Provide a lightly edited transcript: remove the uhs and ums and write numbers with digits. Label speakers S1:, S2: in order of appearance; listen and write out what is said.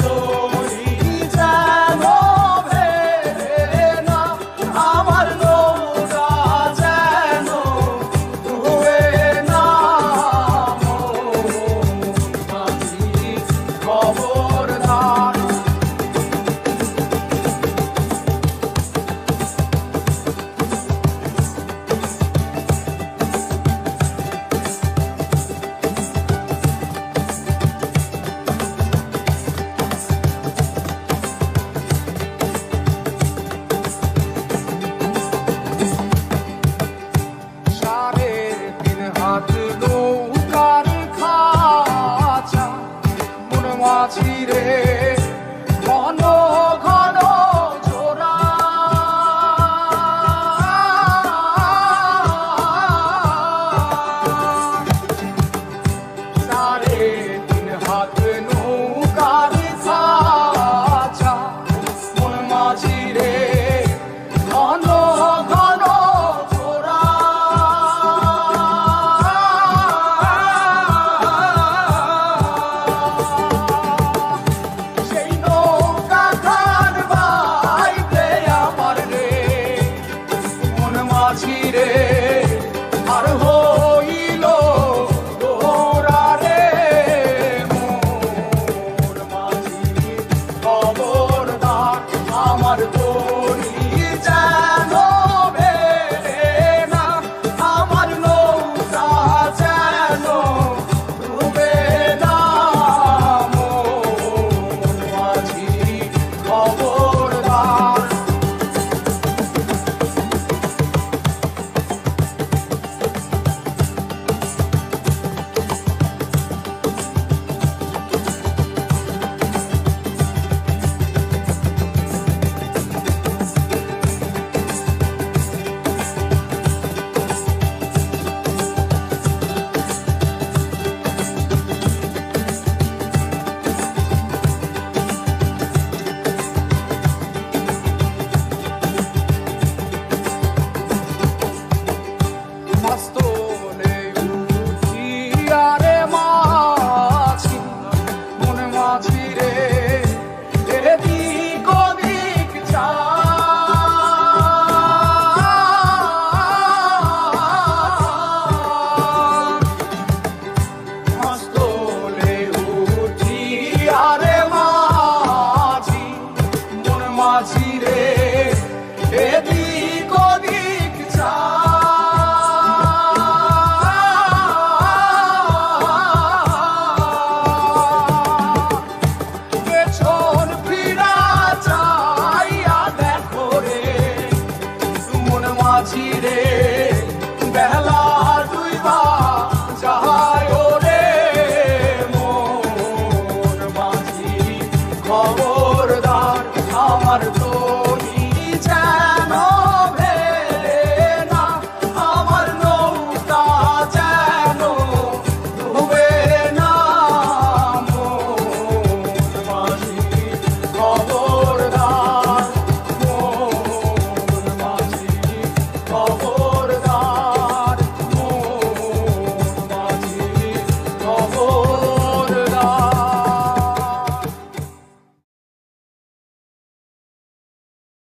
S1: তরি যেন ভেড়ে না, আমার নৌকা যেন ডুবে না। মাঝি খবরদার। নৌকার খাঁচা মন মাঝি রে, ঘন ঘন জোড়া। সাড়ে তিন হাত নৌকার খাঁচা মন মাঝি রে, ঘন ঘন জোড়া। রে আর হইল তোরা রে, মোর মাঝি খবরদার। আমার তরি যেন ভেড়ে না, আমার নৌকা যেন ডুবে না। মোর মাঝি খবরদার। মস্তলে উঠিয়া রে মাঝি, মন মাঝি রে, এদিক ওদিক চায়। মস্তলে উঠিয়া রে মাঝি, মন মাঝি রে, এদিক ওদিক চায়। মাঝি রে বেলা ডুইবা যায় রে, মোর মাঝি খবর।